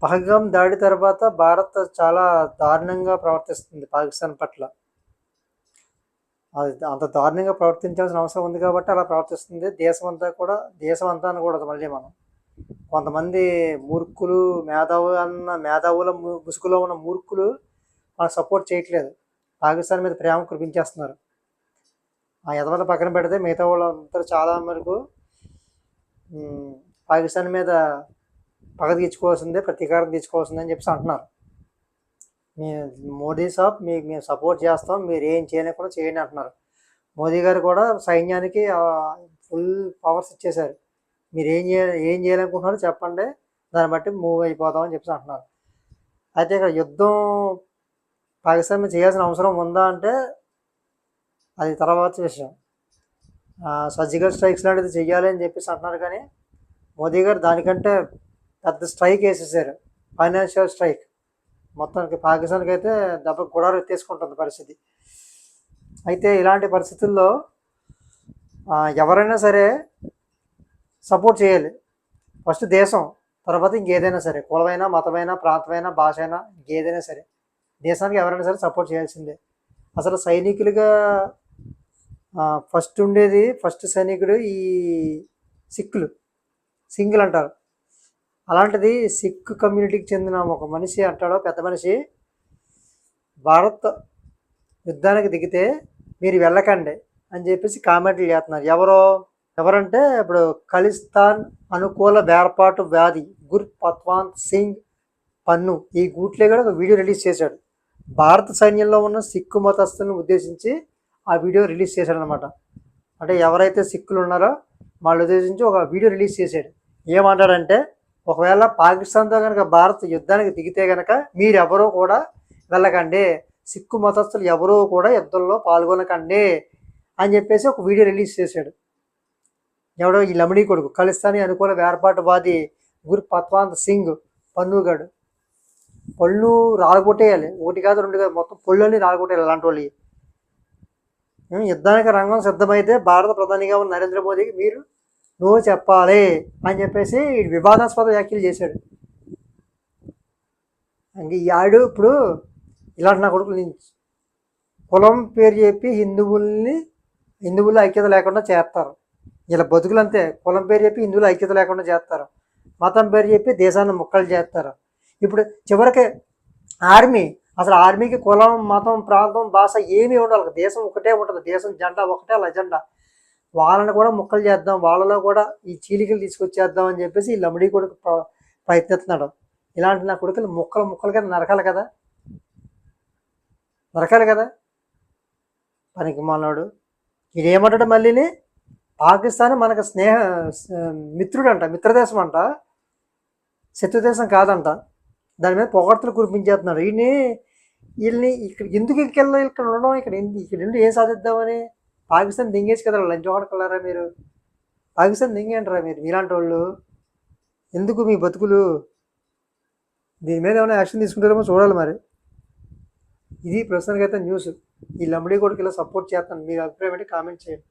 పహల్గామ్ దాడి తర్వాత భారత్ చాలా దారుణంగా ప్రవర్తిస్తుంది పాకిస్తాన్ పట్ల. అది అంత దారుణంగా ప్రవర్తించాల్సిన అవసరం ఉంది కాబట్టి అలా ప్రవర్తిస్తుంది. దేశం అంతా అనకూడదు మళ్ళీ మనం. కొంతమంది మూర్ఖులు, మేధావుల ముసుగులో ఉన్న మూర్ఖులు మనకు సపోర్ట్ చేయట్లేదు. పాకిస్తాన్ మీద ప్రేమ కురిపించేస్తున్నారు. ఆ ఎదవల పక్కన పెడితే మిగతా వాళ్ళందరూ చాలా వరకు పాకిస్తాన్ మీద పగ తీర్చుకోవాల్సిందే, ప్రతీకారం తీర్చుకోవాల్సిందే అని చెప్పేసి అంటున్నారు. మోదీ సాబ్ మేము సపోర్ట్ చేస్తాం, మీరు ఏం చేయలేకుండా చేయండి అంటున్నారు. మోదీ గారు కూడా సైన్యానికి ఫుల్ పవర్స్ ఇచ్చేశారు. మీరు ఏం చేయాలనుకుంటున్నారో చెప్పండి, దాన్ని బట్టి మూవ్ అయిపోదామని చెప్పేసి అంటున్నారు. అయితే ఇక్కడ యుద్ధం పాకిస్తాన్ మీద చేయాల్సిన అవసరం ఉందా అంటే అది తర్వాత విషయం. సర్జికల్ స్ట్రైక్స్ లాంటిది చెయ్యాలి అని చెప్పేసి అంటున్నారు. కానీ మోదీ గారు దానికంటే పెద్ద స్ట్రైక్ వేసేసారు, ఫైనాన్షియల్ స్ట్రైక్. మొత్తానికి పాకిస్తాన్కి అయితే దెబ్బ గుడారు ఎత్తేసుకుంటుంది పరిస్థితి. అయితే ఇలాంటి పరిస్థితుల్లో ఎవరైనా సరే సపోర్ట్ చేయాలి. ఫస్ట్ దేశం, తర్వాత ఇంకేదైనా సరే, కులమైనా, మతమైనా, ప్రాంతమైనా, భాష అయినా, ఇంకేదైనా సరే దేశానికి ఎవరైనా సరే సపోర్ట్ చేయాల్సిందే. అసలు సైనికులుగా ఫస్ట్ సైనికుడు ఈ సింగిల్ అంటారు. అలాంటిది సిక్ కమ్యూనిటీకి చెందిన ఒక మనిషి అంటాడో, పెద్ద మనిషి, భారత్ యుద్ధానికి దిగితే మీరు వెళ్ళకండి అని చెప్పేసి కామెంట్లు చేస్తున్నారు. ఎవరంటే ఇప్పుడు ఖలిస్తాన్ అనుకూల వేర్పాటు వ్యాధి గుర్పత్వాంత్ సింగ్ పన్ను ఈ గూట్లే కూడా ఒక వీడియో రిలీజ్ చేశాడు. భారత సైన్యంలో ఉన్న సిక్కు మతస్థులను ఉద్దేశించి ఆ వీడియో రిలీజ్ చేశాడు అనమాట. అంటే ఎవరైతే సిక్కులు ఉన్నారో వాళ్ళు ఉద్దేశించి ఒక వీడియో రిలీజ్ చేశాడు. ఏమంటాడంటే, ఒకవేళ పాకిస్తాన్తో కనుక భారత్ యుద్ధానికి దిగితే కనుక మీరెవరూ కూడా వెళ్ళకండి, సిక్కు మతస్థులు ఎవరూ కూడా యుద్ధంలో పాల్గొనకండి అని చెప్పేసి ఒక వీడియో రిలీజ్ చేశాడు. ఎవడో ఈ లమిడీ కొడుకు, ఖలిస్తానీ అనుకూల వేర్పాటువాది గుర్పత్వాంత్ సింగ్ పన్నుగాడు. పళ్ళు రాలగొట్టేయాలి, ఒకటి కాదు రెండు కాదు, మొత్తం పళ్ళని రాలగొట్టేయాలి అలాంటి వాళ్ళు. యుద్ధానికి రంగం సిద్ధమైతే భారత ప్రధానిగా ఉన్న నరేంద్ర మోదీకి మీరు నువ్వు చెప్పాలి అని చెప్పేసి వివాదాస్పద వ్యాఖ్యలు చేశాడు. ఇంక ఈ ఆడు ఇప్పుడు ఇలాంటి నా కొడుకులు కులం పేరు చెప్పి హిందువులు ఐక్యత లేకుండా చేస్తారు. ఇలా బతుకులు అంతే, కులం పేరు చెప్పి హిందువులు ఐక్యత లేకుండా చేస్తారు, మతం పేరు చెప్పి దేశాన్ని ముక్కలు చేస్తారు. ఇప్పుడు చివరికి అసలు ఆర్మీకి కులం, మతం, ప్రాంతం, భాష ఏమీ ఉండాలి, దేశం ఒకటే ఉంటుంది, దేశం జెండా ఒకటే, ఎజెండా. వాళ్ళని కూడా ముక్కలు చేద్దాం, వాళ్ళలో కూడా ఈ చీలికలు తీసుకొచ్చేద్దాం అని చెప్పేసి ఈ లమిడీ కొడుకు ప్రయత్నిస్తున్నాడు. ఇలాంటి నా కొడుకులు ముక్కలుగా నరకాలి కదా. పనికి మానవుడు ఇదేమంటాడు మళ్ళీని, పాకిస్తాన్ మనకు మిత్రుడంట, మిత్రదేశం అంట, శత్రుదేశం కాదంట. దాని మీద పొగడ్తలు కురిపించేస్తున్నాడు. వీళ్ళని ఇక్కడ ఉండడం, ఇక్కడ నుండి ఏం సాధిద్దామని. పాకిస్తాన్ దింగేసి కదా లంచోడకలారా మీరు, పాకిస్తాన్ దింగేంటారా మీరు, మీలాంటి వాళ్ళు. ఎందుకు మీ బతుకులు? దీని మీద ఏమైనా యాక్షన్ తీసుకుంటారేమో చూడాలి మరి. ఇది ప్రస్తుతానికైతే న్యూస్. ఈ లమిడీ కొడుకు ఇలా సపోర్ట్ చేస్తాను. మీ అభిప్రాయం ఏంటి కామెంట్ చేయండి.